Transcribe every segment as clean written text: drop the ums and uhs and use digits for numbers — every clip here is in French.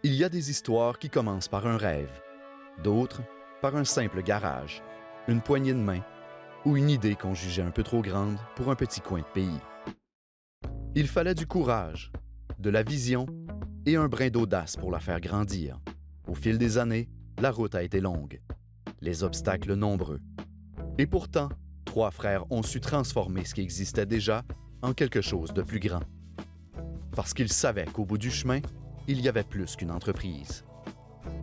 Il y a des histoires qui commencent par un rêve, d'autres par un simple garage, une poignée de main ou une idée qu'on jugeait un peu trop grande pour un petit coin de pays. Il fallait du courage, de la vision et un brin d'audace pour la faire grandir. Au fil des années, la route a été longue, les obstacles nombreux. Et pourtant, 3 frères ont su transformer ce qui existait déjà en quelque chose de plus grand. Parce qu'ils savaient qu'au bout du chemin, il y avait plus qu'une entreprise.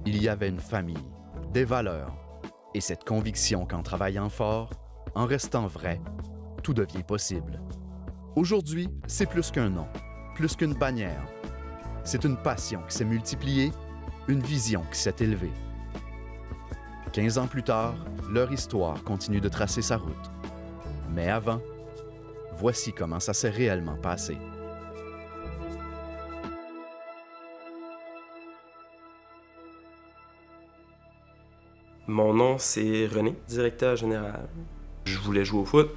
Il y avait une famille, des valeurs et cette conviction qu'en travaillant fort, en restant vrai, tout devient possible. Aujourd'hui, c'est plus qu'un nom, plus qu'une bannière. C'est une passion qui s'est multipliée, une vision qui s'est élevée. 15 ans plus tard, leur histoire continue de tracer sa route. Mais avant, voici comment ça s'est réellement passé. Mon nom, c'est René, directeur général. Je voulais jouer au foot.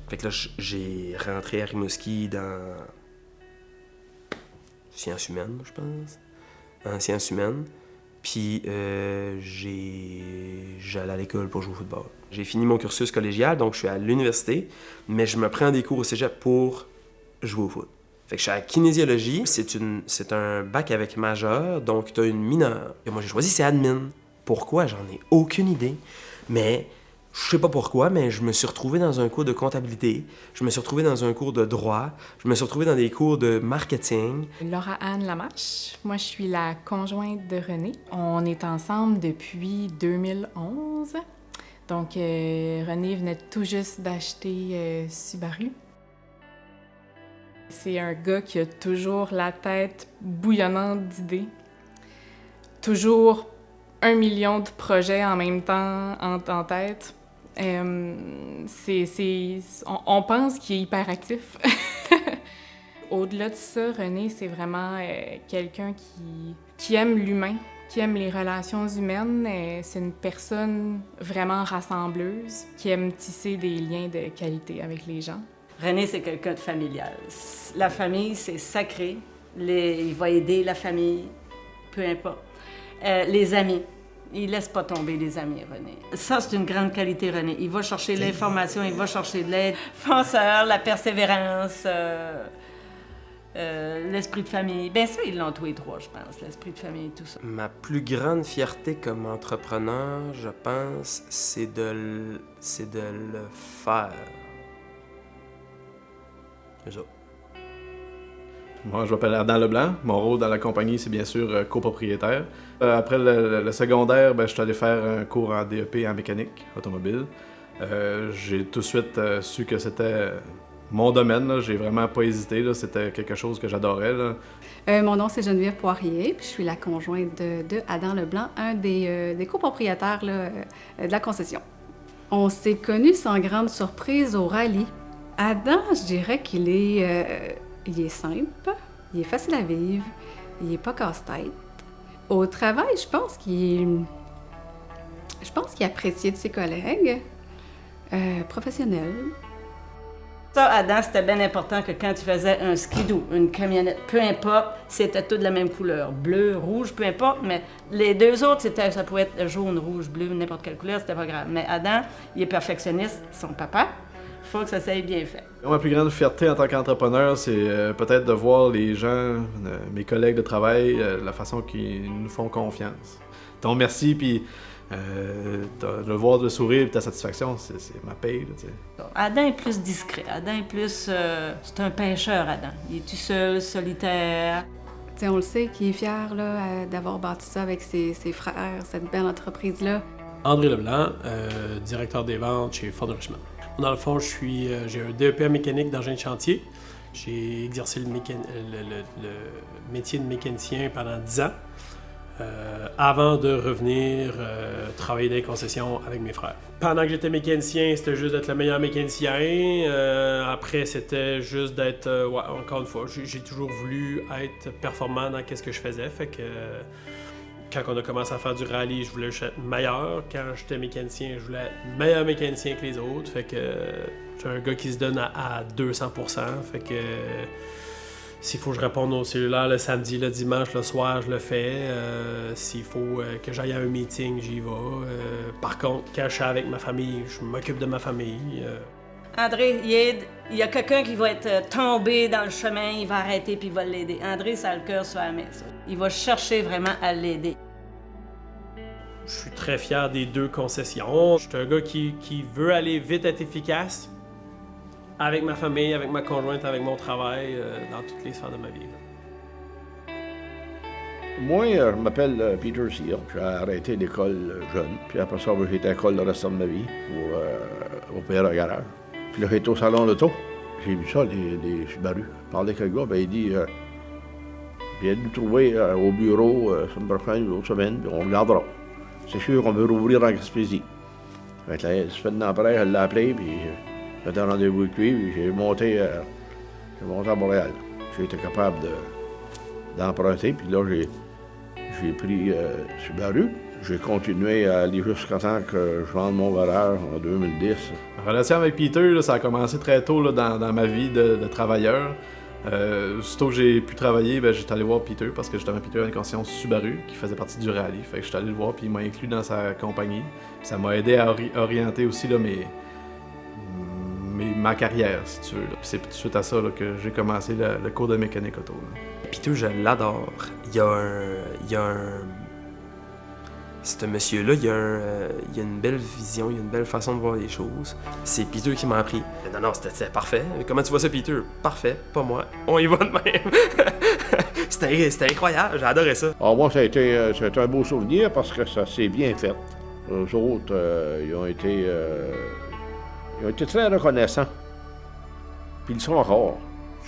Fait que là, j'ai rentré à Rimouski dans sciences humaines, je pense. En sciences humaines. Puis j'allais à l'école pour jouer au football. J'ai fini mon cursus collégial, donc je suis à l'université, mais je me prends des cours au cégep pour jouer au foot. Fait que je suis à kinésiologie. C'est un bac avec majeur, donc tu as une mineure. Et moi, j'ai choisi, c'est admin. Pourquoi? J'en ai aucune idée. Mais je sais pas pourquoi, mais je me suis retrouvé dans un cours de comptabilité, je me suis retrouvé dans un cours de droit, je me suis retrouvé dans des cours de marketing. Laura Anne Lamarche. Moi, je suis la conjointe de René. On est ensemble depuis 2011. Donc, René venait tout juste d'acheter Subaru. C'est un gars qui a toujours la tête bouillonnante d'idées. Toujours 1 million de projets en même temps en tête. On pense qu'il est hyper actif. Au-delà de ça, René, c'est vraiment quelqu'un qui aime l'humain, qui aime les relations humaines. C'est une personne vraiment rassembleuse, qui aime tisser des liens de qualité avec les gens. René, c'est quelqu'un de familial. La famille, c'est sacré. Il va aider la famille, peu importe. Les amis. Il laisse pas tomber les amis, René. Ça, c'est une grande qualité, René. Il va chercher l'information, il va chercher de l'aide. Fonceur, la persévérance, l'esprit de famille. Bien sûr, ils l'ont tous les trois, je pense, l'esprit de famille et tout ça. Ma plus grande fierté comme entrepreneur, je pense, c'est de le faire. C'est ça. Moi, je m'appelle Adam Leblanc. Mon rôle dans la compagnie, c'est bien sûr copropriétaire. Après le secondaire, je suis allé faire un cours en DEP en mécanique automobile. J'ai tout de suite su que c'était mon domaine. Là. J'ai vraiment pas hésité. Là. C'était quelque chose que j'adorais. Là. Mon nom, c'est Geneviève Poirier, puis je suis la conjointe de Adam Leblanc, un des copropriétaires là, de la concession. On s'est connus sans grande surprise au rallye. Adam, je dirais qu'il est... Il est simple, il est facile à vivre, il est pas casse-tête. Au travail, je pense qu'il appréciait de ses collègues, professionnels. Ça, Adam, c'était bien important que quand tu faisais un skidoo, une camionnette, peu importe, c'était tout de la même couleur, bleu, rouge, peu importe, mais les deux autres, ça pouvait être jaune, rouge, bleu, n'importe quelle couleur, c'était pas grave. Mais Adam, il est perfectionniste, son papa. Il faut que ça soit bien fait. Ma plus grande fierté en tant qu'entrepreneur, c'est peut-être de voir les gens, mes collègues de travail, la façon qu'ils nous font confiance. Ton merci, puis le voir de sourire et ta satisfaction, c'est ma paye. Là, Adam est plus discret. Adam est plus... c'est un pêcheur, Adam. Il est tout seul, solitaire. T'sais, on le sait qu'il est fier là, d'avoir bâti ça avec ses frères, cette belle entreprise-là. André Leblanc, directeur des ventes chez Ford Richemont. Dans le fond, j'ai un DEP en mécanique d'engin de chantier. J'ai exercé le métier de mécanicien pendant 10 ans, avant de revenir travailler dans les concessions avec mes frères. Pendant que j'étais mécanicien, c'était juste d'être le meilleur mécanicien. Après, c'était juste d'être... encore une fois, j'ai toujours voulu être performant dans ce que je faisais. Fait que... Quand on a commencé à faire du rallye, je voulais être meilleur. Quand j'étais mécanicien, je voulais être meilleur mécanicien que les autres. Fait que j'ai un gars qui se donne à 200%. Fait que S'il faut que je réponde au cellulaire le samedi, le dimanche, le soir, je le fais. S'il faut que j'aille à un meeting, j'y vais. Par contre, quand je suis avec ma famille, je m'occupe de ma famille. André, il y a quelqu'un qui va être tombé dans le chemin, il va arrêter puis il va l'aider. André, ça a le cœur sur la main, ça. Il va chercher vraiment à l'aider. Je suis très fier des 2 concessions. Je suis un gars qui veut aller vite, être efficace avec ma famille, avec ma conjointe, avec mon travail, dans toutes les sphères de ma vie. Moi, je m'appelle Peter Cyr. J'ai arrêté l'école jeune. Puis après ça, j'ai été à l'école le restant de ma vie pour opérer un garage. Puis là, j'étais au salon d'auto. J'ai vu ça, les Subaru. Je parlais avec le gars, ben il dit viens nous trouver au bureau la semaine prochaine ou l'autre semaine, puis on regardera. C'est sûr qu'on veut rouvrir en Gaspésie. Fait que la semaine d'après, je l'ai appelé, puis j'ai fait un rendez-vous avec lui, puis j'ai monté à Montréal. J'ai été capable d'emprunter, puis là, j'ai pris Subaru. J'ai continué à aller jusqu'à temps que je vende mon garage en 2010. La relation avec Peter, là, ça a commencé très tôt là, dans ma vie de travailleur. Aussitôt que j'ai pu travailler, ben, j'étais allé voir Peter parce que justement Peter a une conscience Subaru qui faisait partie du rallye. Fait que j'étais allé le voir puis il m'a inclus dans sa compagnie. Ça m'a aidé à orienter aussi là, ma carrière, si tu veux. Là. Puis c'est tout de suite à ça là, que j'ai commencé le cours de mécanique auto. Là. Peter, je l'adore. Il y a un... Ce monsieur-là, il y a une belle vision, il y a une belle façon de voir les choses. C'est Peter qui m'a appris. Non, c'était parfait. Comment tu vois ça, Peter? Parfait, pas moi. On y va de même. C'était incroyable, j'ai adoré ça. Alors moi, ça a été un beau souvenir parce que ça s'est bien fait. Eux autres, ils ont été très reconnaissants. Puis ils sont encore.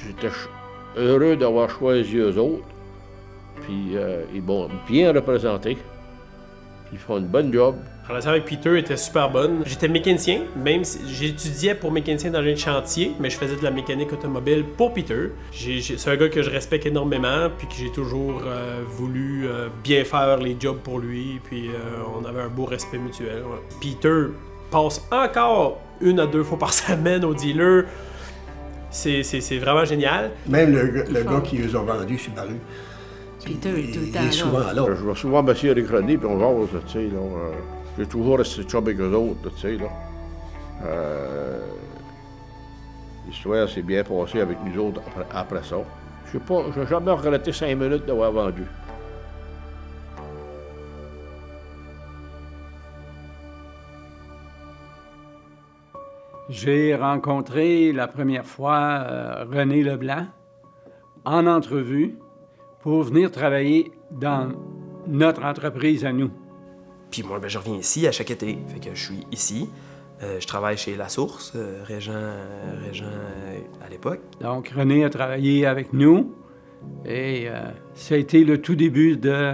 J'étais heureux d'avoir choisi eux autres. Puis ils m'ont bien représenté. Ils font une bonne job. La relation avec Peter était super bonne. J'étais mécanicien, même si j'étudiais pour mécanicien dans un chantier, mais je faisais de la mécanique automobile pour Peter. C'est un gars que je respecte énormément, puis que j'ai toujours voulu bien faire les jobs pour lui, puis on avait un beau respect mutuel. Ouais. Peter passe encore 1 à 2 fois par semaine au dealer. C'est vraiment génial. Même le gars qui les a vendus, Subaru. Peter est tout le temps Il est souvent là. Je vois souvent M. Eric René, puis on jase, tu sais, là. J'ai toujours resté chum avec eux autres, tu sais, là. L'histoire s'est bien passée avec nous autres après ça. Je n'ai jamais regretté 5 minutes d'avoir vendu. J'ai rencontré la première fois René Leblanc en entrevue pour venir travailler dans notre entreprise à nous. Puis moi, je reviens ici à chaque été. Fait que je suis ici. Je travaille chez La Source, Régent à l'époque. Donc, René a travaillé avec nous et ça a été le tout début de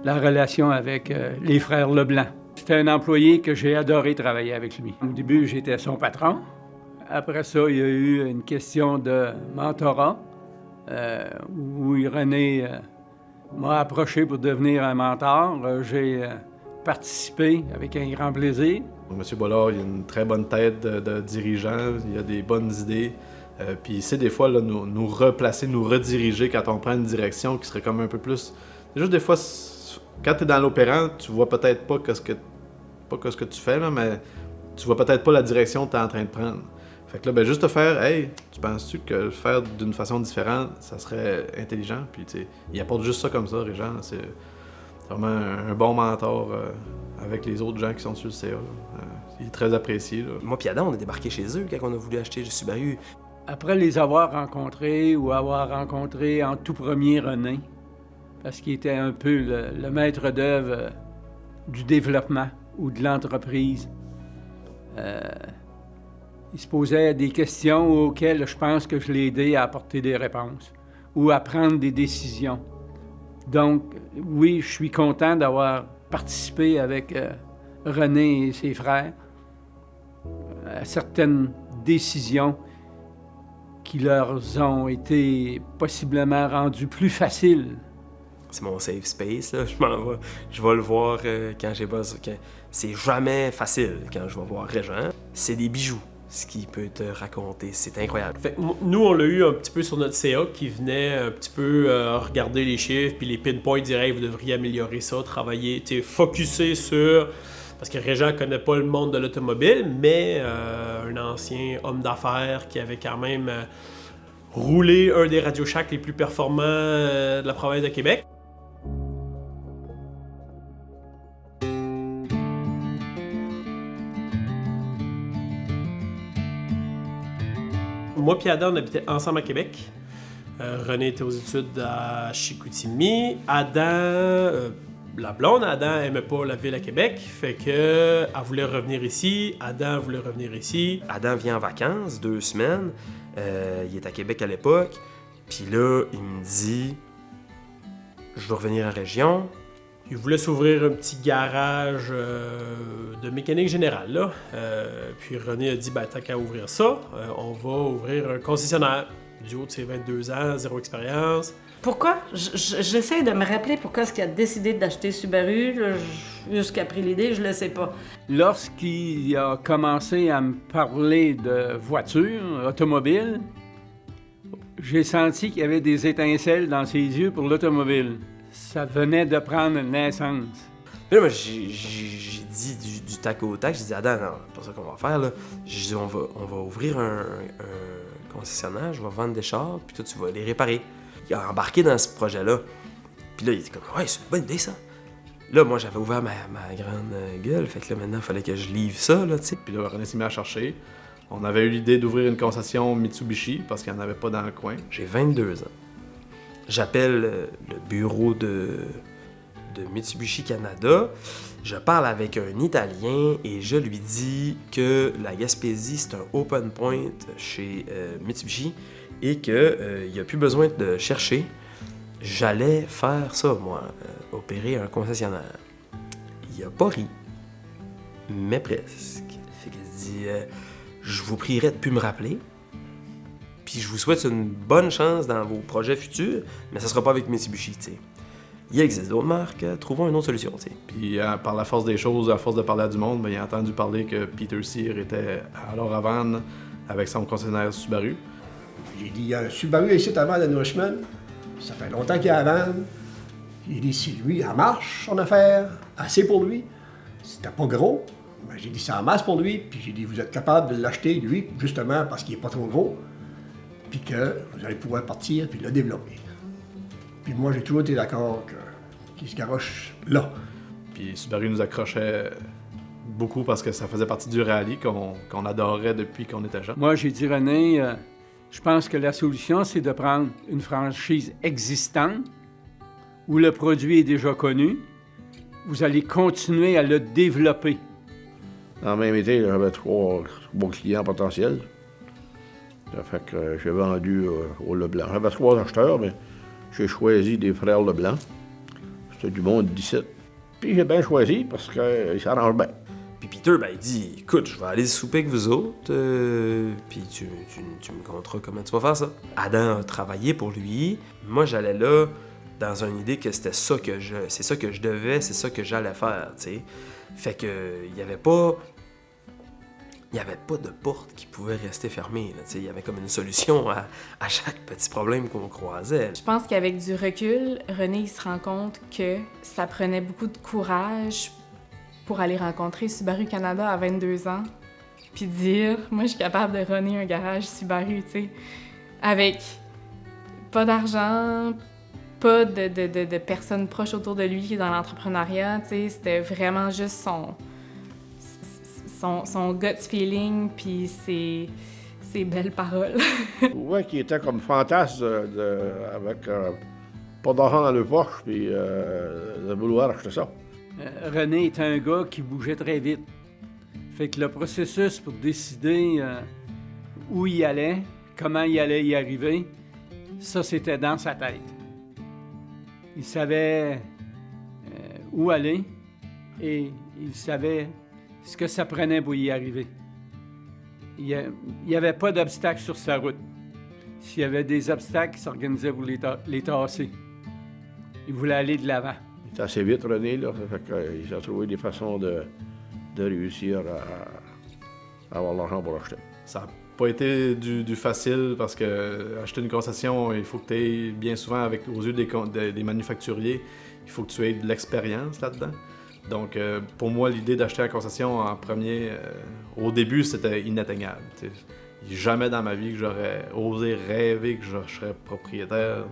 la relation avec les frères Leblanc. C'était un employé que j'ai adoré travailler avec lui. Au début, j'étais son patron. Après ça, il y a eu une question de mentorat. Où René m'a approché pour devenir un mentor. J'ai participé avec un grand plaisir. Monsieur Bollard, il a une très bonne tête de dirigeant, il a des bonnes idées. Puis il sait des fois là, nous replacer, nous rediriger quand on prend une direction qui serait comme un peu plus... Juste des fois, quand tu es dans l'opérant, tu vois peut-être pas ce que tu fais, là, mais tu vois peut-être pas la direction que tu es en train de prendre. Fait que là, ben, juste te faire, hey, tu penses-tu que le faire d'une façon différente, ça serait intelligent? Puis, tu sais, il apporte juste ça comme ça, Régent. C'est vraiment un bon mentor avec les autres gens qui sont sur le CA. Il est très apprécié. Là. Moi puis Adam, on a débarqué chez eux quand on a voulu acheter le Subaru. Après les avoir rencontrés ou avoir rencontré en tout premier René, parce qu'il était un peu le maître d'œuvre du développement ou de l'entreprise, il se posait des questions auxquelles je pense que je l'ai aidé à apporter des réponses ou à prendre des décisions. Donc, oui, je suis content d'avoir participé avec René et ses frères à certaines décisions qui leur ont été possiblement rendues plus faciles. C'est mon safe space, là. Je vais le voir quand j'ai besoin. C'est jamais facile quand je vais voir Régent. C'est des bijoux. ce qu'il peut te raconter. C'est incroyable. Fait que nous, on l'a eu un petit peu sur notre CA qui venait un petit peu regarder les chiffres, puis les pinpoints, dire hey, vous devriez améliorer ça, travailler, focusser sur. Parce que Régent connaît pas le monde de l'automobile, mais un ancien homme d'affaires qui avait quand même roulé un des Radio Shack les plus performants de la province de Québec. Moi et Adam, on habitait ensemble à Québec. René était aux études à Chicoutimi. Adam, la blonde, Adam aimait pas la ville à Québec, fait que elle voulait revenir ici. Adam voulait revenir ici. Adam vient en vacances, 2 semaines. Il est à Québec à l'époque. Puis là, il me dit je veux revenir en région. Il voulait s'ouvrir un petit garage de mécanique générale, là. Puis René a dit, ben, tant qu'à ouvrir ça, on va ouvrir un concessionnaire. Du haut de ses 22 ans, 0 expérience. Pourquoi? J'essaie de me rappeler pourquoi est-ce qu'il a décidé d'acheter Subaru. Jusqu'à pris l'idée, je le sais pas. Lorsqu'il a commencé à me parler de voitures, automobiles, j'ai senti qu'il y avait des étincelles dans ses yeux pour l'automobile. Ça venait de prendre naissance. Puis là, moi, j'ai dit du tac au tac, j'ai dit, Adam, non, c'est pas ça qu'on va faire, là. J'ai dit, on va ouvrir un concessionnaire, je vais vendre des chars, puis toi, tu vas les réparer. Il a embarqué dans ce projet-là. Puis là, il était comme, ouais, c'est une bonne idée, ça. Là, moi, j'avais ouvert ma grande gueule, fait que là, maintenant, il fallait que je livre ça, là, tu sais. Puis là, René s'est mis à chercher. On avait eu l'idée d'ouvrir une concession Mitsubishi, parce qu'il n'y en avait pas dans le coin. J'ai 22 ans. J'appelle le bureau de Mitsubishi Canada. Je parle avec un Italien et je lui dis que la Gaspésie, c'est un open point chez Mitsubishi et qu'il n'y a plus besoin de chercher. J'allais faire ça, moi, opérer un concessionnaire. Il a pas ri, mais presque. Fait qu'il dit je vous prierai de plus me rappeler. Puis je vous souhaite une bonne chance dans vos projets futurs, mais ça sera pas avec Mitsubishi, tu sais. Il existe d'autres marques, trouvons une autre solution, tu sais. Puis par la force des choses, à force de parler à du monde, ben, il a entendu parler que Peter Cyr était alors à vendre avec son concessionnaire Subaru. J'ai dit, il y a un Subaru ici à vendre à Noishman. Ça fait longtemps qu'il est à vendre. J'ai dit, si lui, en marche, son affaire, assez pour lui. C'était pas gros. Ben, j'ai dit, c'est en masse pour lui. Puis j'ai dit, vous êtes capable de l'acheter, lui, justement parce qu'il est pas trop gros. Puis que vous allez pouvoir partir puis le développer. Puis moi, j'ai toujours été d'accord qu'il se garoche là. Puis Subaru nous accrochait beaucoup parce que ça faisait partie du rallye qu'on adorait depuis qu'on était jeune. Moi, j'ai dit, René, je pense que la solution, c'est de prendre une franchise existante où le produit est déjà connu. Vous allez continuer à le développer. Dans le même été, j'avais 3 bons clients potentiels. Ça fait que j'ai vendu au Leblanc. J'avais 3 acheteurs, mais j'ai choisi des frères Leblanc. C'était du bon 17. Puis j'ai bien choisi parce qu'ils s'arrangent bien. Puis Peter, ben, il dit, écoute, je vais aller souper avec vous autres, puis tu me conteras comment tu vas faire ça. Adam a travaillé pour lui. Moi, j'allais là dans une idée que c'était ça que c'est ça que je devais, c'est ça que j'allais faire, tu sais. Fait que il y avait pas de porte qui pouvait rester fermée. Il y avait comme une solution à chaque petit problème qu'on croisait. Je pense qu'avec du recul, René il se rend compte que ça prenait beaucoup de courage pour aller rencontrer Subaru Canada à 22 ans, puis dire « Moi, je suis capable de runner un garage Subaru, tu sais, avec pas d'argent, pas de personnes proches autour de lui dans l'entrepreneuriat, tu sais, c'était vraiment juste son gut feeling, puis ses belles paroles. Ouais, qui était comme fantasme avec pas d'argent dans le poche, puis de vouloir acheter ça. René est un gars qui bougeait très vite. Fait que le processus pour décider où il allait, comment il allait y arriver, ça, c'était dans sa tête. Il savait où aller et il savait ce que ça prenait pour y arriver. Il n'y avait pas d'obstacles sur sa route. S'il y avait des obstacles, il s'organisait pour les tasser. Il voulait aller de l'avant. Il était assez vite, René, là. Ça fait qu'il a trouvé des façons de réussir à avoir l'argent pour acheter. Ça n'a pas été du facile parce que acheter une concession, il faut que tu aies bien souvent, aux yeux des manufacturiers, il faut que tu aies de l'expérience là-dedans. Donc, pour moi, l'idée d'acheter la concession en premier, au début, c'était inatteignable. T'sais. Jamais dans ma vie que j'aurais osé rêver que je serais propriétaire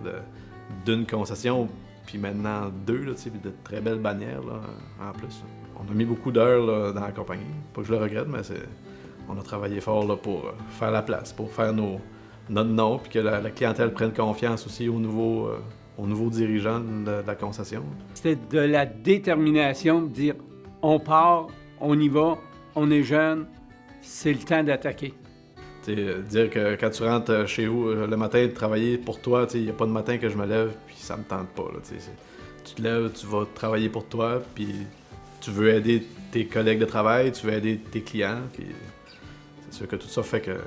d'une concession, puis maintenant 2, là, puis de très belles bannières là, en plus. On a mis beaucoup d'heures là, dans la compagnie. Pas que je le regrette, mais on a travaillé fort là, pour faire la place, pour faire notre nom, puis que la clientèle prenne confiance aussi aux nouveaux dirigeants de la concession. C'était de la détermination de dire on part, on y va, on est jeune, c'est le temps d'attaquer. Dire que quand tu rentres chez vous le matin, de travailler pour toi, il n'y a pas de matin que je me lève puis ça me tente pas. Là, tu te lèves, tu vas travailler pour toi, puis tu veux aider tes collègues de travail, tu veux aider tes clients, puis c'est sûr que tout ça fait que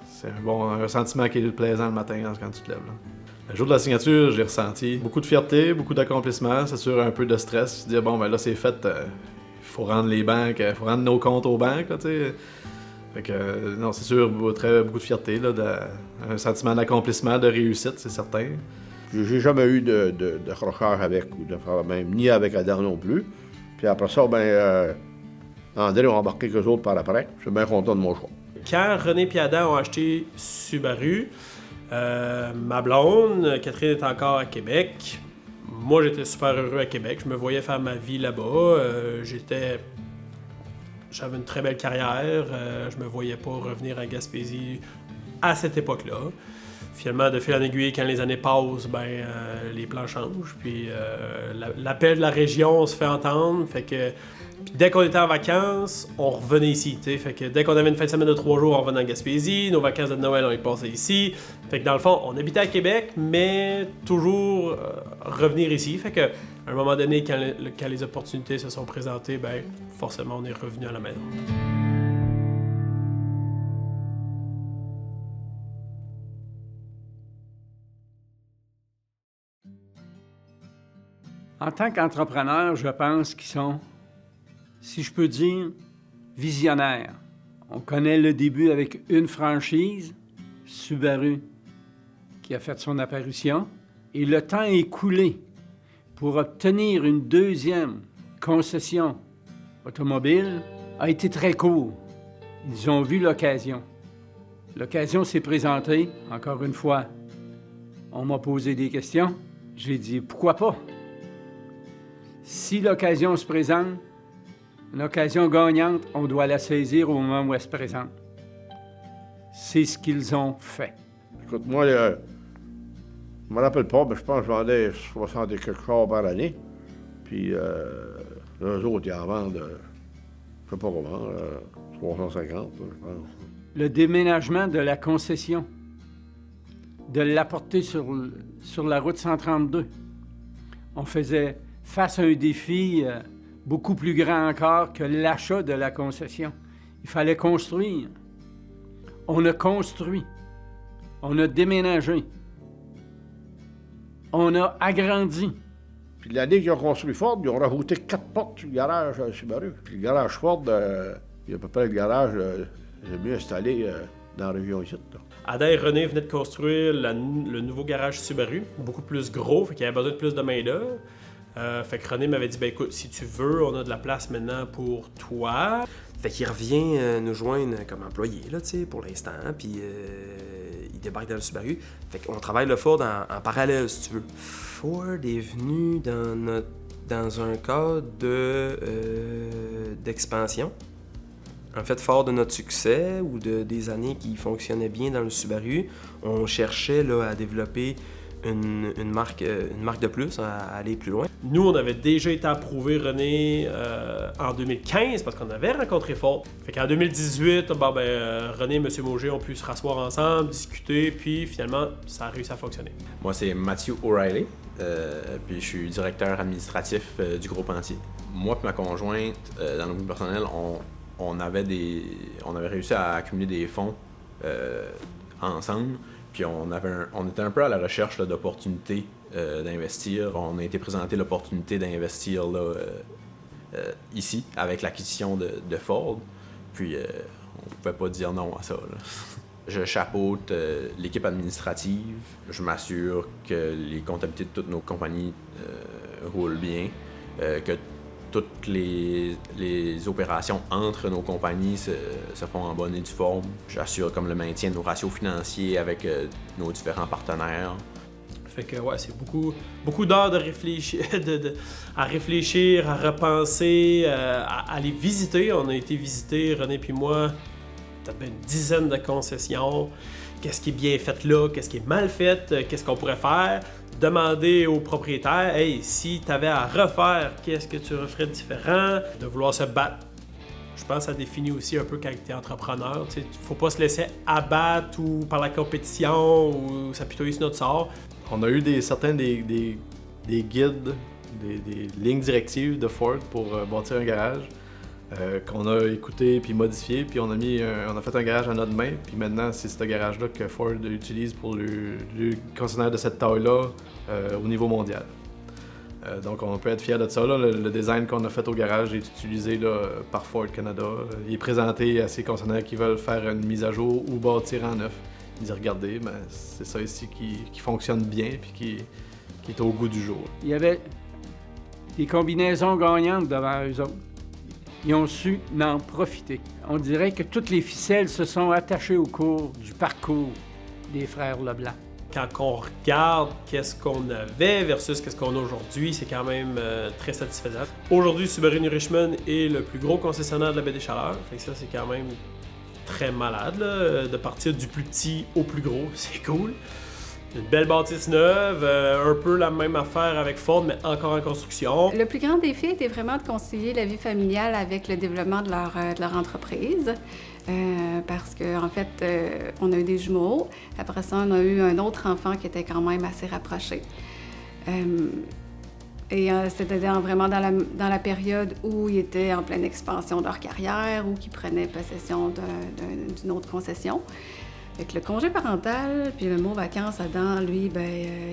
c'est un sentiment qui est plaisant le matin quand tu te lèves. Là. Le jour de la signature, j'ai ressenti beaucoup de fierté, beaucoup d'accomplissement, c'est sûr un peu de stress, dire bon ben là c'est fait, il faut rendre les banques, il faut rendre nos comptes aux banques, là, t'sais. Fait que, non, c'est sûr, beaucoup de fierté, là, un sentiment d'accomplissement, de réussite, c'est certain. J'ai jamais eu de crochage avec, ou de problème, ni avec Adam non plus. Puis après ça, André a embarqué quelques autres par après. Je suis bien content de mon choix. Quand René et Adam ont acheté Subaru, ma blonde, Catherine, est encore à Québec. Moi, j'étais super heureux à Québec. Je me voyais faire ma vie là-bas. J'avais une très belle carrière, je me voyais pas revenir à Gaspésie à cette époque-là. Finalement, de fil en aiguille, quand les années passent, les plans changent, puis l'appel de la région se fait entendre, fait que dès qu'on était en vacances, on revenait ici, t'sais. Fait que dès qu'on avait une fin de semaine de 3 jours, on revenait en Gaspésie, nos vacances de Noël, on les passait ici. Fait que dans le fond, on habitait à Québec, mais toujours revenir ici, fait que à un moment donné, quand les opportunités se sont présentées, forcément, on est revenu à la maison. En tant qu'entrepreneur, je pense qu'ils sont, si je peux dire, visionnaires. On connaît le début avec une franchise, Subaru, qui a fait son apparition, et le temps écoulé pour obtenir une deuxième concession automobile a été très court. Ils ont vu l'occasion. L'occasion s'est présentée, encore une fois. On m'a posé des questions. J'ai dit, pourquoi pas? Si l'occasion se présente, une occasion gagnante, on doit la saisir au moment où elle se présente. C'est ce qu'ils ont fait. Écoute, moi, je me rappelle pas, mais je pense que je vendais 60 et quelques chars par année. Puis, eux autres, ils en vendent, je sais pas comment, 350, je pense. Le déménagement de la concession, de l'apporter sur la route 132. On faisait face à un défi beaucoup plus grand encore que l'achat de la concession. Il fallait construire. On a construit. On a déménagé. On a agrandi. Puis l'année qu'ils ont construit Ford, ils ont rajouté 4 portes sur le garage Subaru. Puis le garage Ford, il y a à peu près le garage le mieux installé dans la région ici. Là. Adam et René venaient de construire le nouveau garage Subaru, beaucoup plus gros, fait qu'il y avait besoin de plus de main-d'œuvre. Fait que René m'avait dit, écoute, si tu veux, on a de la place maintenant pour toi. Fait qu'il revient nous joindre comme employé, là, pour l'instant, puis il débarque dans le Subaru. Fait qu'on travaille le Ford en parallèle, si tu veux. Ford est venu dans un cadre d'expansion. En fait, fort de notre succès ou des années qui fonctionnaient bien dans le Subaru, on cherchait là, à développer une marque de plus, à aller plus loin. Nous, on avait déjà été approuvé, René, en 2015, parce qu'on avait rencontré Ford. Fait qu'en 2018, René et M. Mauger ont pu se rasseoir ensemble, discuter, puis finalement, ça a réussi à fonctionner. Moi, c'est Matthew O'Reilly, puis je suis directeur administratif du groupe entier. Moi et ma conjointe, dans nos vies personnelles, on avait réussi à accumuler des fonds ensemble. Puis on était un peu à la recherche là, d'opportunités d'investir. On a été présenté l'opportunité d'investir là, ici avec l'acquisition de Ford. Puis On pouvait pas dire non à ça, là. Je chapeaute l'équipe administrative. Je m'assure que les comptabilités de toutes nos compagnies roulent bien, que toutes les opérations entre nos compagnies se font en bonne et due forme. J'assure comme le maintien de nos ratios financiers avec nos différents partenaires. Fait que ouais, c'est beaucoup d'heures de réfléchir, à réfléchir, à repenser, à aller visiter. On a été visiter, René puis moi, peut-être une dizaine de concessions. Qu'est-ce qui est bien fait là, qu'est-ce qui est mal fait, qu'est-ce qu'on pourrait faire. Demander au propriétaire, hey, si tu avais à refaire, qu'est-ce que tu referais de différent? De vouloir se battre. Je pense que ça définit aussi un peu quand tu es entrepreneur. Il ne faut pas se laisser abattre ou par la compétition ou s'apitoyer sur notre sort. On a eu certains des guides, des lignes directives de Ford pour bâtir un garage qu'on a écouté puis modifié, puis on a fait un garage à notre main, puis maintenant c'est ce garage-là que Ford utilise pour le concessionnaire de cette taille-là au niveau mondial. Donc on peut être fier de ça. Là. Le design qu'on a fait au garage est utilisé là, par Ford Canada. Il est présenté à ces concessionnaires qui veulent faire une mise à jour ou bâtir en neuf. Ils disent regardez, ben, c'est ça ici qui fonctionne bien puis qui est au goût du jour. Il y avait des combinaisons gagnantes devant eux autres. Ils ont su en profiter. On dirait que toutes les ficelles se sont attachées au cours du parcours des frères Leblanc. Quand on regarde qu'est-ce qu'on avait versus qu'est-ce qu'on a aujourd'hui, c'est quand même très satisfaisant. Aujourd'hui, Subaru New Richmond est le plus gros concessionnaire de la baie des Chaleurs. Fait que ça, c'est quand même très malade, là, de partir du plus petit au plus gros. C'est cool. Une belle bâtisse neuve, un peu la même affaire avec Ford, mais encore en construction. Le plus grand défi était vraiment de concilier la vie familiale avec le développement de leur entreprise. Parce qu'en fait, on a eu des jumeaux. Après ça, on a eu un autre enfant qui était quand même assez rapproché. C'était vraiment dans la période où ils étaient en pleine expansion de leur carrière ou qu'ils prenaient possession d'une autre concession. Avec le congé parental, puis le mot vacances, Adam, lui,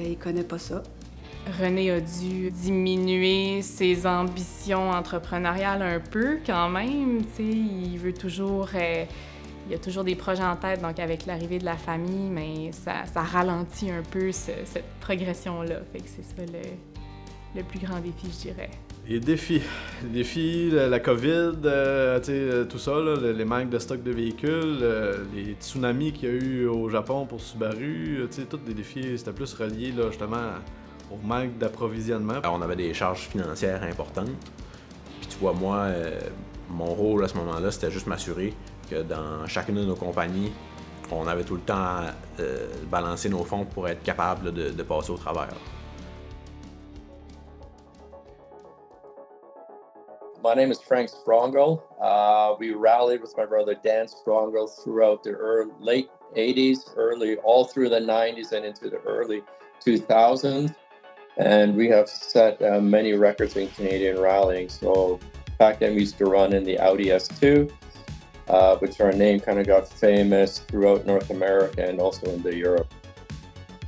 il connaît pas ça. René a dû diminuer ses ambitions entrepreneuriales un peu quand même. Tu sais, il veut toujours... il y a toujours des projets en tête, donc avec l'arrivée de la famille, mais ça ralentit un peu cette progression-là. Fait que c'est ça le plus grand défi, je dirais. Les défis, la COVID, tout ça, là, les manques de stock de véhicules, les tsunamis qu'il y a eu au Japon pour Subaru, tous des défis, c'était plus relié là, justement au manque d'approvisionnement. On avait des charges financières importantes. Puis tu vois, moi, mon rôle à ce moment-là, c'était juste m'assurer que dans chacune de nos compagnies, on avait tout le temps à balancer nos fonds pour être capable de passer au travers. My name is Frank Strongel. We rallied with my brother Dan Strongel throughout the late 80s, all through the 90s and into the early 2000s. And we have set many records in Canadian rallying. So back then we used to run in the Audi S2, which our name kind of got famous throughout North America and also into Europe.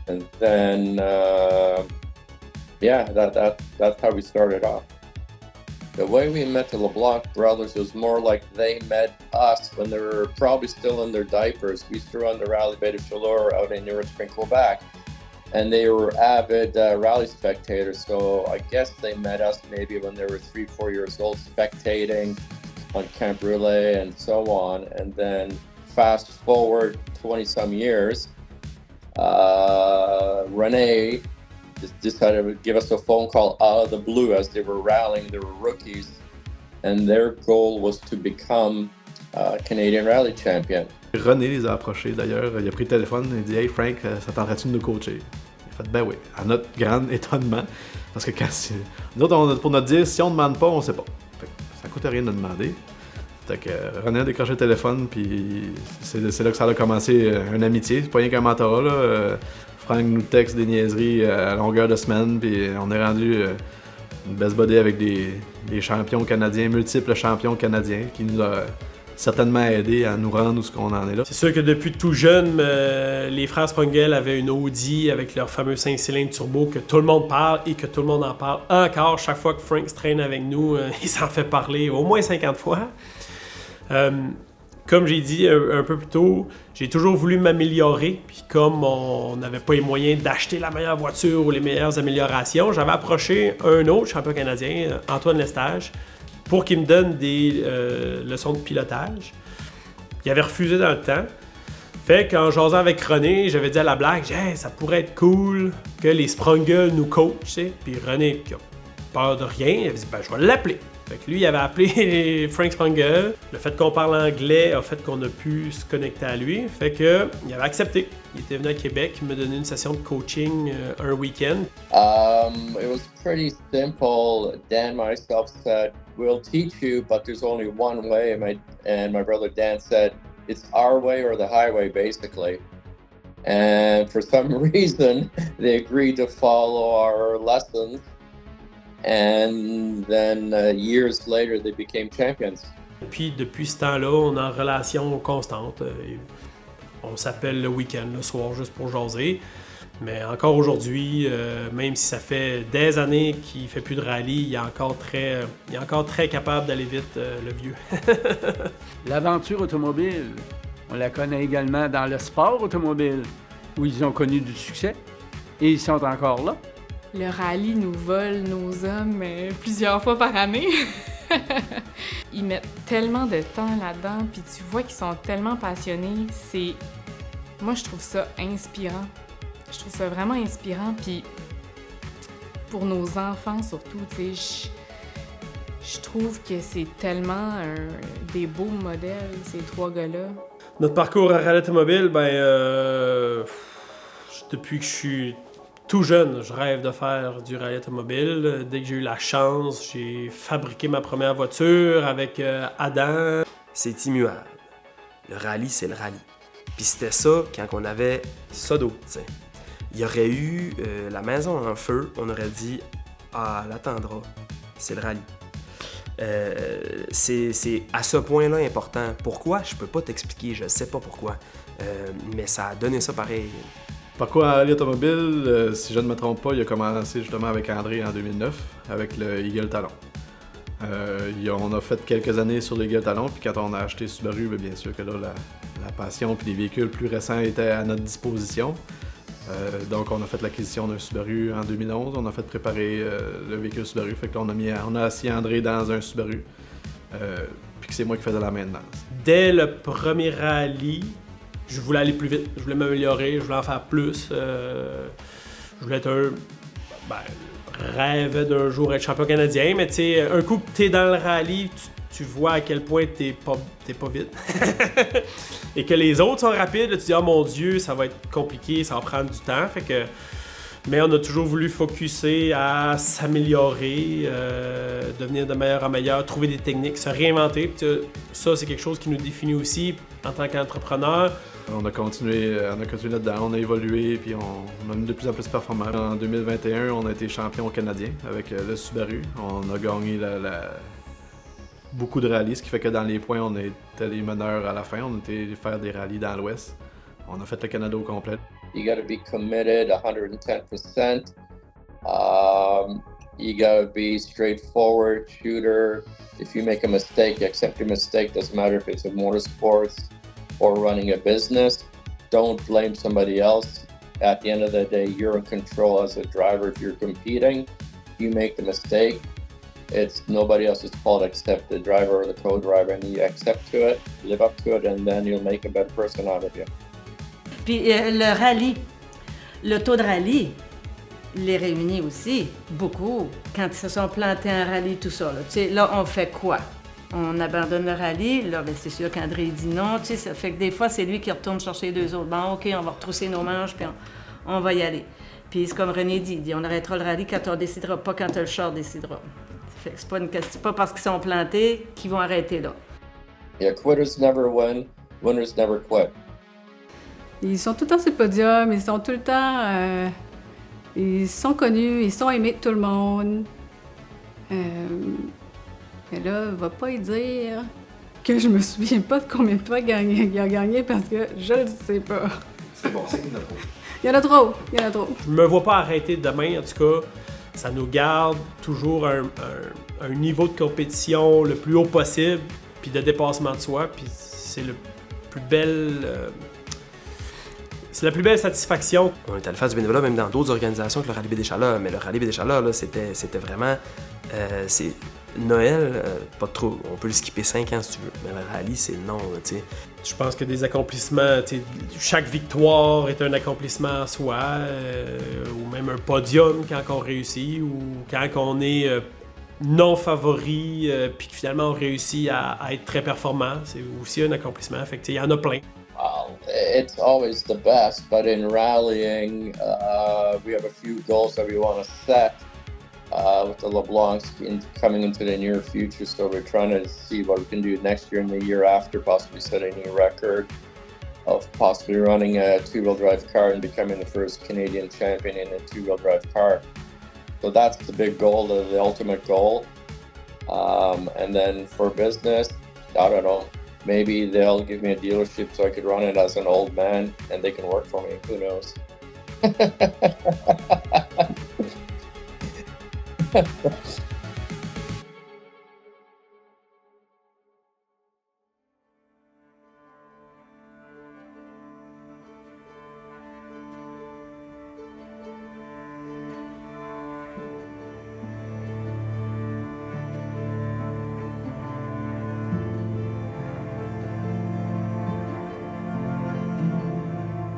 And then, that's how we started off. The way we met the LeBlanc brothers was more like they met us when they were probably still in their diapers. We used to run the Rally Baie des Chaleurs out in New Richmond, Quebec, and they were avid rally spectators. So I guess they met us maybe when they were 3-4 years old, spectating on Camp Brûlé and so on. And then fast forward 20-some years, Renee decided to give us a phone call out of the blue as they were rallying. They were rookies, and their goal was to become Canadian Rally Champion. René les a approchés d'ailleurs, il a pris le téléphone et il dit « Hey Frank, ça tenterait-tu de nous coacher? » Il a fait « Ben oui », à notre grand étonnement, parce que nous autres, pour notre dire, si on ne demande pas, on ne sait pas. Fait que ça coûte rien de demander. Fait que René a décroché le téléphone, puis c'est là que ça a commencé une amitié. C'est pas rien qu'un mentorat, là. Frank nous texte des niaiseries à longueur de semaine, puis on est rendu une best buddy avec des champions canadiens, multiples champions canadiens, qui nous a certainement aidé à nous rendre où ce qu'on en est là. C'est sûr que depuis tout jeune, les frères Sprungel avaient une Audi avec leur fameux 5 cylindres turbo que tout le monde parle et que tout le monde en parle encore. Chaque fois que Frank se traîne avec nous, il s'en fait parler au moins 50 fois. Comme j'ai dit un peu plus tôt, j'ai toujours voulu m'améliorer. Puis comme on n'avait pas les moyens d'acheter la meilleure voiture ou les meilleures améliorations, j'avais approché un autre champion canadien, Antoine Lestage, pour qu'il me donne des leçons de pilotage. Il avait refusé dans le temps. Fait qu'en jasant avec René, j'avais dit à la blague, hey, ça pourrait être cool que les Sprungles nous coachent, tu sais. Puis René, qui a peur de rien, il avait dit, ben je vais l'appeler. Fait que lui, il avait appelé Frank Sprungles. Le fait qu'on parle anglais a fait qu'on a pu se connecter à lui. Fait que il avait accepté. Il était venu à Québec, il m'a donné une session de coaching un week-end. It was pretty simple. Dan myself said, "We'll teach you, but there's only one way." And my brother Dan said, "It's our way or the highway, basically." And for some reason, they agreed to follow our lessons. And then years later, they became champions. Puis depuis ce temps-là, on est en relation constante. On s'appelle le week-end, le soir, juste pour jaser. Mais encore aujourd'hui, même si ça fait des années qu'il ne fait plus de rallye, il est encore très capable d'aller vite, le vieux. L'aventure automobile, on la connaît également dans le sport automobile, où ils ont connu du succès et ils sont encore là. Le rallye nous vole nos hommes plusieurs fois par année. Ils mettent tellement de temps là-dedans, puis tu vois qu'ils sont tellement passionnés. Moi, je trouve ça inspirant. Je trouve ça vraiment inspirant, puis pour nos enfants surtout, tu sais, je trouve que c'est tellement des beaux modèles, ces trois gars-là. Notre parcours à rallye automobile, depuis que je suis tout jeune, je rêve de faire du rallye automobile. Dès que j'ai eu la chance, j'ai fabriqué ma première voiture avec Adam. C'est immuable. Le rallye, c'est le rallye. Puis c'était ça quand on avait ça d'eau, tu sais. Il y aurait eu la maison en feu, on aurait dit « Ah, elle attendra, c'est le rallye ». C'est à ce point-là important. Pourquoi? Je peux pas t'expliquer, je sais pas pourquoi. Mais ça a donné ça pareil. Parcours à rallye automobile, si je ne me trompe pas, il a commencé justement avec André en 2009, avec le Eagle Talon. On a fait quelques années sur l'Eagle Talon, puis quand on a acheté Subaru, bien sûr que là, la passion puis les véhicules plus récents étaient à notre disposition. Donc on a fait l'acquisition d'un Subaru en 2011, on a fait préparer le véhicule Subaru, fait que là on a assis André dans un Subaru, puis que c'est moi qui faisais la maintenance. Dès le premier rallye, je voulais aller plus vite, je voulais m'améliorer, je voulais en faire plus. Je voulais être rêvais d'un jour être champion canadien, mais tu sais, un coup que t'es dans le rallye, tu vois à quel point t'es pas vite. Et que les autres sont rapides, là, tu dis « Oh mon Dieu, ça va être compliqué, ça va prendre du temps. » Mais on a toujours voulu focusser à s'améliorer, devenir de meilleur en meilleur, trouver des techniques, se réinventer. Puis, ça, c'est quelque chose qui nous définit aussi en tant qu'entrepreneur. On a continué là-dedans, on a évolué, puis on a mis de plus en plus performant. En 2021, on a été champion canadien avec le Subaru. On a gagné beaucoup de rallyes, ce qui fait que dans les points, on était les meneurs à la fin. On était faire des rallyes dans l'Ouest. On a fait le Canada au complet. You got to be committed 110%. You got to be straightforward, shooter. If you make a mistake, you accept your mistake. Doesn't matter if it's in motorsports or running a business. Don't blame somebody else. At the end of the day, you're in control as a driver. If you're competing, you make the mistake. It's nobody else's fault except the driver or the co-driver, and you accept to it, live up to it, and then you'll make a better person out of you. Puis le rallye, l'auto de rallye, les réunit aussi beaucoup quand ils se sont plantés en rallye, tout ça. Là, tu sais, là on fait quoi? On abandonne le rallye, là, ben, c'est sûr qu'André dit non, tu sais, ça fait que des fois, c'est lui qui retourne chercher les deux autres. Bon, OK, on va retrousser nos manches, puis on va y aller. Puis c'est comme René dit, on arrêtera le rallye quand on décidera, pas quand le char décidera. Fait que c'est pas parce qu'ils sont plantés qu'ils vont arrêter là. Yeah, quitters never win, winners never quit. Ils sont tout le temps sur le podium, ils sont tout le temps... ils sont connus, ils sont aimés de tout le monde. Mais là, va pas y dire que je me souviens pas de combien de fois il a gagné parce que je le sais pas. C'est bon, c'est qu'il y en a trop. Il y en a trop. Je me vois pas arrêter demain, en tout cas. Ça nous garde toujours un niveau de compétition le plus haut possible, puis de dépassement de soi. Puis c'est le plus belle... c'est la plus belle satisfaction. On est allé faire du bénévolat même dans d'autres organisations que le Rallye Baie-des-Chaleurs, mais le Rallye Baie-des-Chaleurs, là, c'était vraiment... c'est Noël, pas trop. On peut le skipper 5 ans si tu veux, mais le rallye, c'est non, tu sais. Je pense que des accomplissements, chaque victoire est un accomplissement en soi, ou même un podium quand on réussit, ou quand on est non favori, puis que finalement on réussit à être très performant, c'est aussi un accomplissement. Fait que il y en a plein. Well, it's always the best, but in rallying, we have a few goals that we want to set. With the LeBlancs coming into the near future, so we're trying to see what we can do next year and the year after, possibly set a new record of possibly running a two-wheel drive car and becoming the first Canadian champion in a two-wheel drive car. So that's the big goal, the ultimate goal. And then for business, I don't know, maybe they'll give me a dealership so I could run it as an old man and they can work for me, who knows?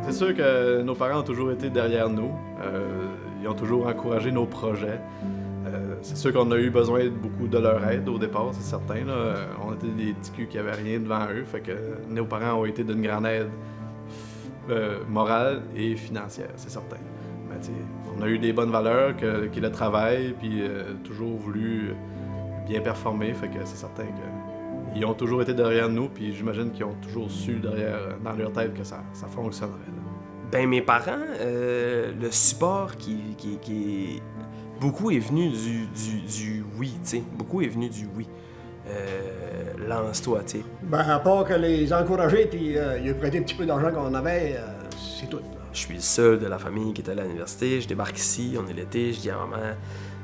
C'est sûr que nos parents ont toujours été derrière nous. Ils ont toujours encouragé nos projets. C'est sûr qu'on a eu besoin de beaucoup de leur aide au départ, c'est certain. Là. On était des petits culs qui n'avaient rien devant eux. Fait que nos parents ont été d'une grande aide morale et financière, c'est certain. Mais on a eu des bonnes valeurs, qui le travail, puis toujours voulu bien performer. Fait que c'est certain qu'ils ont toujours été derrière nous, puis j'imagine qu'ils ont toujours su dans leur tête que ça fonctionnerait. Là. Ben mes parents, le support qui beaucoup est venu du oui, tu sais. Beaucoup est venu du oui. Lance-toi, tu sais. Ben, à part que les encourager puis il a prêté un petit peu d'argent qu'on avait, c'est tout. Là. Je suis le seul de la famille qui est allé à l'université. Je débarque ici, on est l'été, je dis à maman,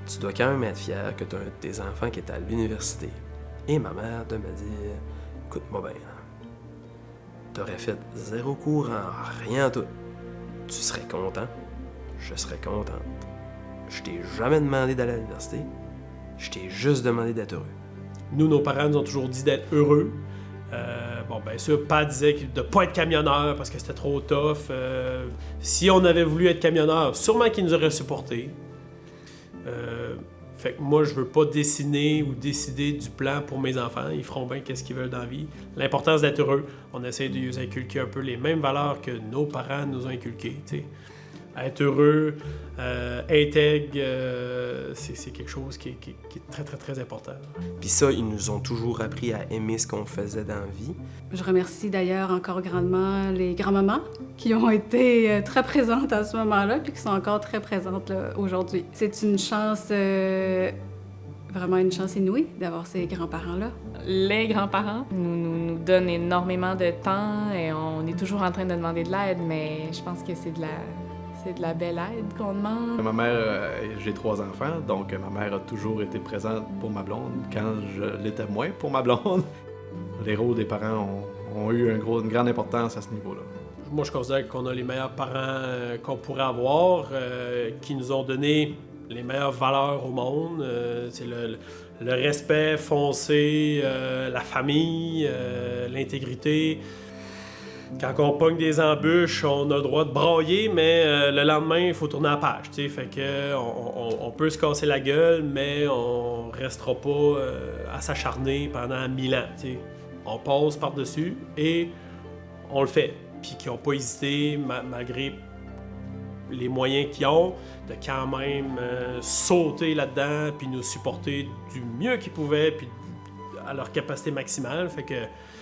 tu dois quand même être fier que tu as un de tes enfants qui est à l'université. Et ma mère de me dire, écoute-moi bien, t'aurais fait 0 cours en rien tout. Tu serais content, je serais contente. Je t'ai jamais demandé d'aller à l'université, je t'ai juste demandé d'être heureux. Nous, nos parents nous ont toujours dit d'être heureux. Bon, bien sûr, Pat disait de ne pas être camionneur parce que c'était trop tough. Si on avait voulu être camionneur, sûrement qu'il nous aurait supporté. Fait que moi, je veux pas dessiner ou décider du plan pour mes enfants. Ils feront bien qu'est-ce qu'ils veulent dans la vie. L'important, c'est d'être heureux. On essaie de les inculquer un peu les mêmes valeurs que nos parents nous ont inculquées. T'sais. Être heureux, intègre, c'est quelque chose qui est très, très, très important. Puis ça, ils nous ont toujours appris à aimer ce qu'on faisait dans la vie. Je remercie d'ailleurs encore grandement les grands-mamans qui ont été très présentes à ce moment-là puis qui sont encore très présentes là, aujourd'hui. C'est une chance, vraiment une chance inouïe d'avoir ces grands-parents-là. Les grands-parents nous donnent énormément de temps et on est toujours en train de demander de l'aide, mais je pense que c'est de la belle aide qu'on demande. Ma mère, j'ai 3 enfants, donc ma mère a toujours été présente pour ma blonde quand je l'étais moins pour ma blonde. Les rôles des parents ont eu une grande importance à ce niveau-là. Moi, je considère qu'on a les meilleurs parents qu'on pourrait avoir, qui nous ont donné les meilleures valeurs au monde. C'est le respect foncé, la famille, l'intégrité. Quand on pogne des embûches, on a le droit de brailler, mais le lendemain, il faut tourner la page. T'sais. Fait que on peut se casser la gueule, mais on restera pas à s'acharner pendant 1000 ans. T'sais. On passe par-dessus et on le fait. Puis qu'ils n'ont pas hésité, malgré les moyens qu'ils ont, de quand même sauter là-dedans puis nous supporter du mieux qu'ils pouvaient puis à leur capacité maximale. Fait que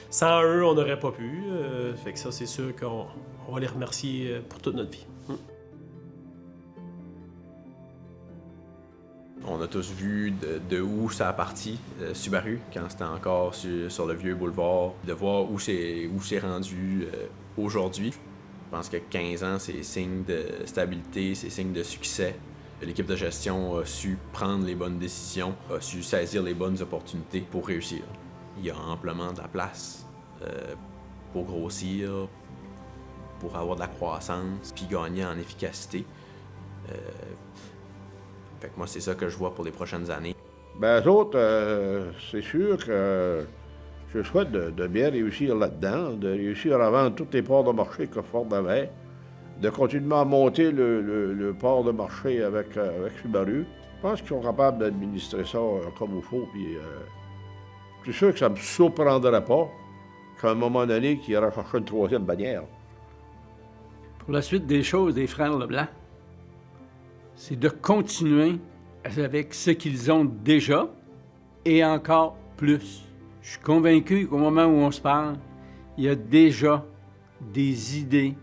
sans eux, on n'aurait pas pu. Fait que ça, c'est sûr qu'on va les remercier pour toute notre vie. On a tous vu de où ça a parti, Subaru, quand c'était encore sur le vieux boulevard, de voir où c'est rendu aujourd'hui. Je pense que 15 ans, c'est signe de stabilité, c'est signe de succès. L'équipe de gestion a su prendre les bonnes décisions, a su saisir les bonnes opportunités pour réussir. Il y a amplement de la place pour grossir, pour avoir de la croissance, puis gagner en efficacité. Fait que moi, c'est ça que je vois pour les prochaines années. Ben, eux autres, c'est sûr que je souhaite de bien réussir là-dedans, de réussir à vendre tous les ports de marché que Ford avait, de continuer à monter le port de marché avec Subaru. Je pense qu'ils sont capables d'administrer ça comme il faut, puis je suis sûr que ça ne me surprendrait pas qu'à un moment donné, qu'ils iraient chercher une troisième bannière. Pour la suite des choses des frères Leblanc, c'est de continuer avec ce qu'ils ont déjà et encore plus. Je suis convaincu qu'au moment où on se parle, il y a déjà des idées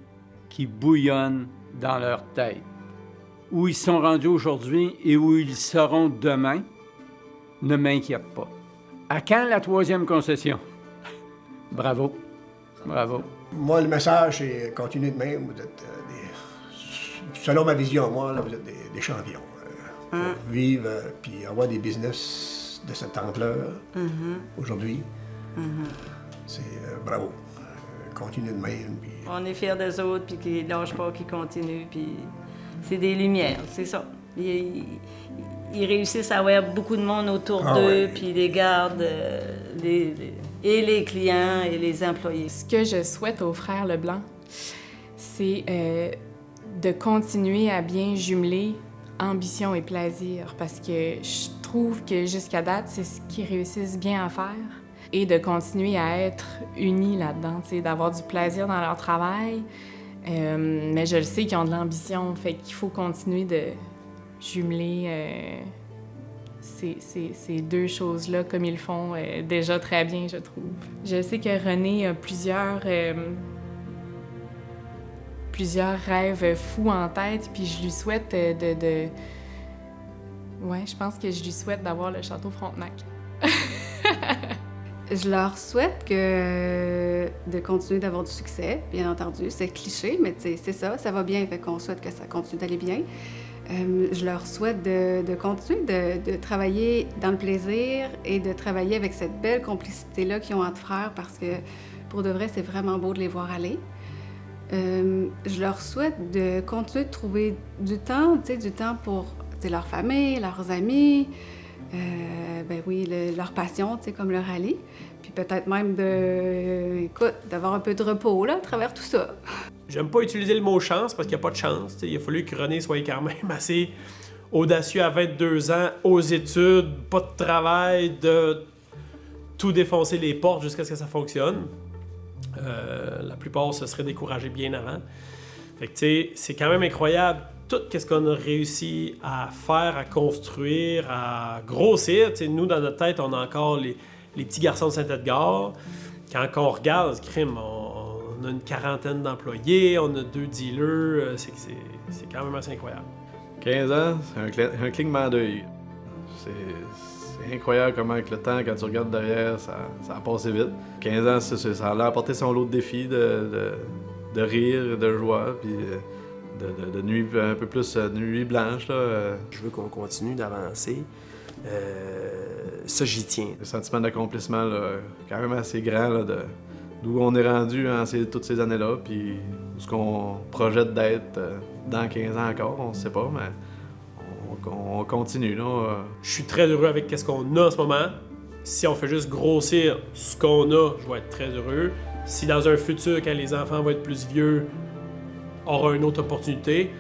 qui bouillonnent dans leur tête. Où ils sont rendus aujourd'hui et où ils seront demain, ne m'inquiète pas. À quand la troisième concession? Bravo. Bravo. Moi, le message, c'est continuez de même. Vous êtes selon ma vision, moi, là, vous êtes des champions. Pour vivre puis avoir des business de cette ampleur aujourd'hui, c'est bravo. Continuez de même. Puis... On est fiers des autres, puis qu'ils ne lâchent pas, qu'ils continuent, puis c'est des lumières, c'est ça. Ils réussissent à avoir beaucoup de monde autour d'eux, puis ils les gardent, et les clients et les employés. Ce que je souhaite aux frères Leblanc, c'est de continuer à bien jumeler ambition et plaisir, parce que je trouve que jusqu'à date, c'est ce qu'ils réussissent bien à faire, et de continuer à être unis là-dedans, d'avoir du plaisir dans leur travail, mais je le sais qu'ils ont de l'ambition, fait qu'il faut continuer de jumeler ces deux choses-là comme ils le font déjà très bien, je trouve. Je sais que René a plusieurs rêves fous en tête, puis je lui souhaite Ouais, je pense que je lui souhaite d'avoir le château Frontenac. Je leur souhaite de continuer d'avoir du succès, bien entendu. C'est cliché, mais c'est ça, ça va bien, fait qu'on souhaite que ça continue d'aller bien. Je leur souhaite de continuer de travailler dans le plaisir et de travailler avec cette belle complicité-là qu'ils ont entre frères, parce que pour de vrai, c'est vraiment beau de les voir aller. Je leur souhaite de continuer de trouver du temps pour leur famille, leurs amis, leur passion, comme le rallye. Puis peut-être même d'avoir un peu de repos là, à travers tout ça. J'aime pas utiliser le mot chance parce qu'il n'y a pas de chance. Il a fallu que René soit quand même assez audacieux à 22 ans, aux études, pas de travail, de tout défoncer les portes jusqu'à ce que ça fonctionne. La plupart se seraient découragés bien avant. Fait que c'est quand même incroyable tout ce qu'on a réussi à faire, à construire, à grossir. Nous, dans notre tête, on a encore les petits garçons de Saint-Edgar. Quand on regarde ce crime, on a une quarantaine d'employés, on a 2 dealers. C'est quand même assez incroyable. 15 ans, c'est un clignement d'œil. C'est incroyable comment, avec le temps, quand tu regardes derrière, ça a passé vite. 15 ans, ça a apporté son lot de défis, de rire, de joie, puis de nuit, un peu plus de nuit blanche. Là. Je veux qu'on continue d'avancer. Ça, j'y tiens. Le sentiment d'accomplissement, là, quand même assez grand, là, d'où on est rendu toutes ces années-là, puis où ce qu'on projette d'être dans 15 ans encore, on ne sait pas, mais on continue. Là. Je suis très heureux avec ce qu'on a en ce moment. Si on fait juste grossir ce qu'on a, je vais être très heureux. Si dans un futur, quand les enfants vont être plus vieux, on aura une autre opportunité.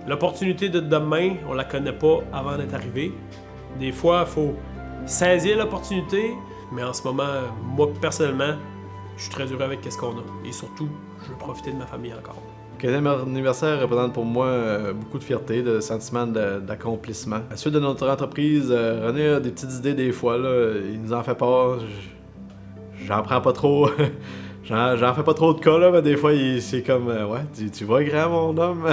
L'opportunité de demain, on la connaît pas avant d'être arrivé. Des fois, il faut saisir l'opportunité, mais en ce moment, moi, personnellement, je suis très heureux avec ce qu'on a. Et surtout, je veux profiter de ma famille encore. Le 15e anniversaire représente pour moi beaucoup de fierté, de sentiment d'accomplissement. À la suite de notre entreprise, René a des petites idées des fois, là, il nous en fait part. J'en prends pas trop. J'en fais pas trop de cas, là, mais des fois, c'est comme tu vas grand, mon homme.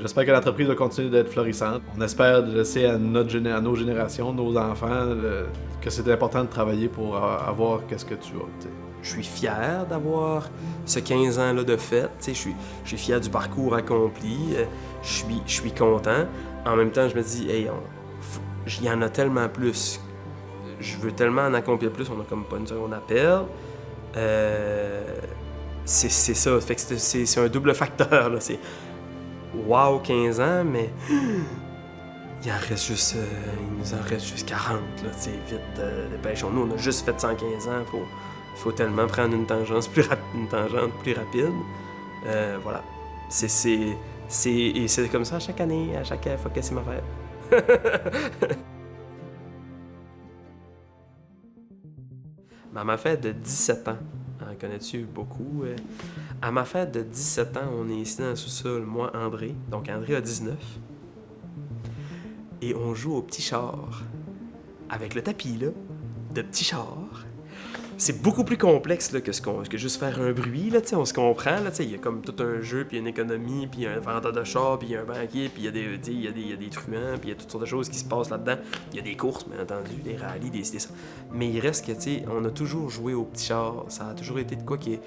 J'espère que l'entreprise va continuer d'être florissante. On espère laisser à nos générations, nos enfants, que c'est important de travailler pour avoir ce que tu as. T'sais. Je suis fier d'avoir ce 15 ans-là de fête. Je suis fier du parcours accompli. Je suis content. En même temps, je me dis, hey, il y en a tellement plus. Je veux tellement en accomplir plus, on a comme pas une seconde à perdre. c'est ça. Fait que c'est un double facteur. Là. C'est wow, 15 ans, mais il nous en reste juste 40. Là, vite, dépêchons-nous. On a juste fait 115 ans. Faut tellement prendre une tangente plus rapide. Voilà. Et c'est comme ça à chaque année, à chaque fois que c'est ma fête. À ma fête de 17 ans, en connais-tu beaucoup? À ma fête de 17 ans, on est ici dans le sous-sol, moi, André. Donc André a 19. Et on joue au petit char. Avec le tapis, là, de petit char. C'est beaucoup plus complexe là, que juste faire un bruit, là, on se comprend. Il y a comme tout un jeu, puis une économie, puis un vendeur de char, puis un banquier, puis il y a des truands, puis il y a toutes sortes de choses qui se passent là-dedans. Il y a des courses, bien entendu, des rallyes, des ça. Mais il reste que, on a toujours joué au petit char. Ça a toujours été de quoi qui est...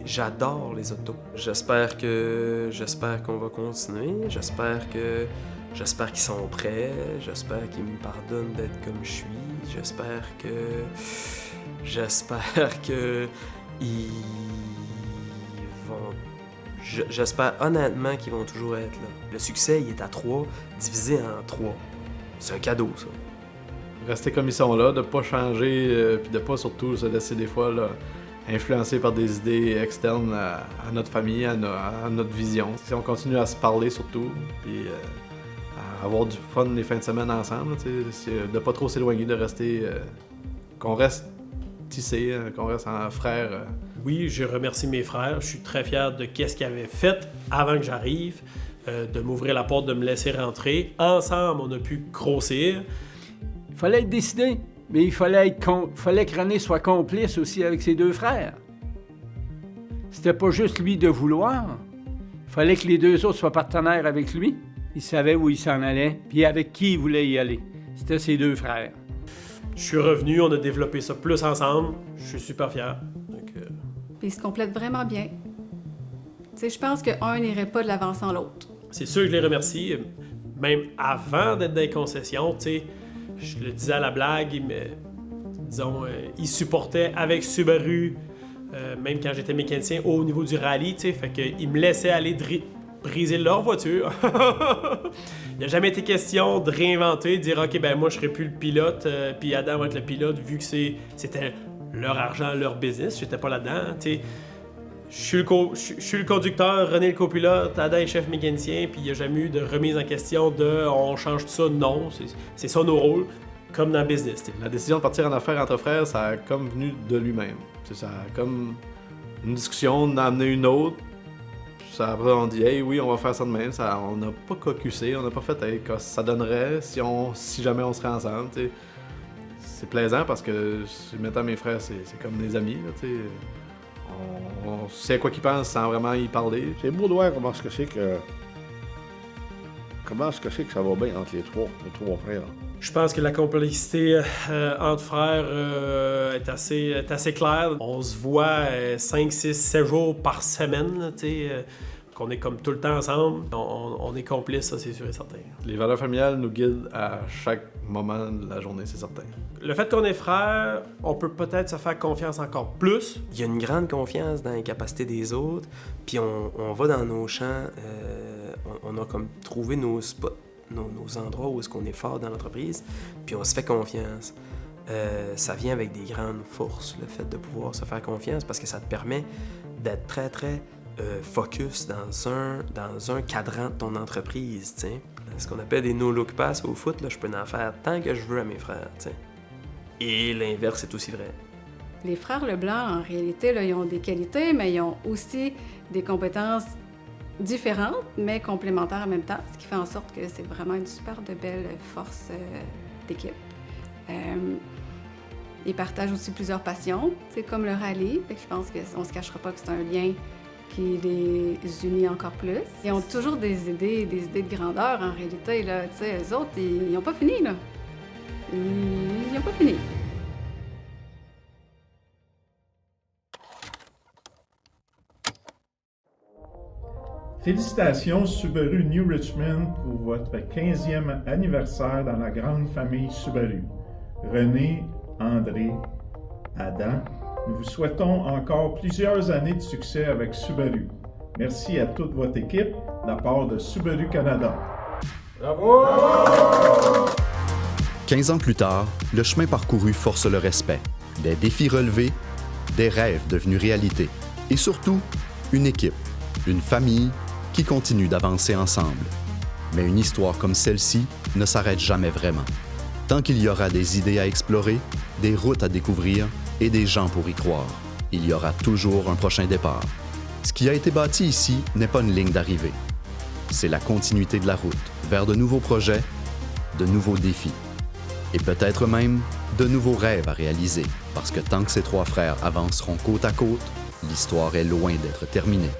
J'adore les autos. J'espère qu'on va continuer. J'espère qu'ils sont prêts. J'espère qu'ils me pardonnent d'être comme je suis. J'espère que ils vont... J'espère honnêtement qu'ils vont toujours être là. Le succès, il est à 3, divisé en 3. C'est un cadeau, ça. Rester comme ils sont là, de pas changer, puis de pas surtout se laisser des fois là, influencer par des idées externes à notre famille, à notre vision. Si on continue à se parler surtout, puis à avoir du fun les fins de semaine ensemble, de pas trop s'éloigner, de rester... qu'on reste tissé, qu'on reste en frère. Oui, je remercie mes frères. Je suis très fier de qu'est-ce qu'ils avaient fait avant que j'arrive, de m'ouvrir la porte, de me laisser rentrer. Ensemble, on a pu grossir. Il fallait être décidé, mais il fallait que René soit complice aussi avec ses deux frères. C'était pas juste lui de vouloir. Il fallait que les deux autres soient partenaires avec lui. Il savait où il s'en allait, puis avec qui il voulait y aller. C'était ses deux frères. Je suis revenu, on a développé ça plus ensemble. Je suis super fier. Donc, Puis ils se complètent vraiment bien. Je pense qu'un n'irait pas de l'avant sans l'autre. C'est sûr que je les remercie. Même avant d'être dans les concessions, je le disais à la blague, mais ils supportaient avec Subaru, même quand j'étais mécanicien, au niveau du rallye, fait qu'ils me laissaient aller briser leur voiture. Il n'a jamais été question de réinventer, de dire « OK, ben moi, je serai plus le pilote, puis Adam va être le pilote, vu que c'était leur argent, leur business. » J'étais pas là-dedans, Je suis le conducteur, René le copilote, Adam est chef mécanicien, puis il n'y a jamais eu de remise en question de « On change tout ça. » Non, c'est ça nos rôles, comme dans le business. La décision de partir en affaires entre frères, ça a comme venu de lui-même. Ça a comme une discussion, on a amené une autre. Après, on dit « Hey, oui, on va faire ça de même. » On n'a pas cocussé, on n'a pas fait hey, « Ça donnerait si jamais on serait ensemble. » C'est plaisant parce que maintenant mes frères, c'est comme des amis. Là, on sait quoi qu'ils pensent sans vraiment y parler. C'est beau de voir comment est-ce que c'est que ça va bien entre les trois frères. Je pense que la complicité entre frères est assez claire. On se voit 5, 6, 7 jours par semaine, qu'on est comme tout le temps ensemble. On est complices, ça c'est sûr et certain. Les valeurs familiales nous guident à chaque moment de la journée, c'est certain. Le fait qu'on est frères, on peut peut-être se faire confiance encore plus. Il y a une grande confiance dans les capacités des autres, puis on va dans nos champs, on a comme trouvé nos spots, nos endroits où est-ce qu'on est fort dans l'entreprise, puis on se fait confiance. Ça vient avec des grandes forces, le fait de pouvoir se faire confiance, parce que ça te permet d'être très, très focus dans un cadran de ton entreprise, t'sais. Ce qu'on appelle des no-look pass au foot, là, je peux en faire tant que je veux à mes frères, t'sais. Et l'inverse est aussi vrai. Les frères Leblanc, en réalité, là, ils ont des qualités, mais ils ont aussi des compétences différentes, mais complémentaires en même temps, ce qui fait en sorte que c'est vraiment une super de belle force d'équipe. Ils partagent aussi plusieurs passions, c'est comme le rallye, fait que je pense qu'on se cachera pas que c'est un lien qui les unit encore plus. Ils ont toujours des idées de grandeur, en réalité, là, tu sais, eux autres, ils n'ont pas fini, là. Ils n'ont pas fini. Félicitations Subaru New Richmond pour votre 15e anniversaire dans la grande famille Subaru. René, André, Adam, Nous vous souhaitons encore plusieurs années de succès avec Subaru. Merci à toute votre équipe de la part de Subaru Canada. Bravo! 15 ans plus tard, le chemin parcouru force le respect. Des défis relevés, des rêves devenus réalité. Et surtout, une équipe, une famille qui continue d'avancer ensemble. Mais une histoire comme celle-ci ne s'arrête jamais vraiment. Tant qu'il y aura des idées à explorer, des routes à découvrir et des gens pour y croire, il y aura toujours un prochain départ. Ce qui a été bâti ici n'est pas une ligne d'arrivée. C'est la continuité de la route vers de nouveaux projets, de nouveaux défis. Et peut-être même de nouveaux rêves à réaliser, parce que tant que ces trois frères avanceront côte à côte, l'histoire est loin d'être terminée.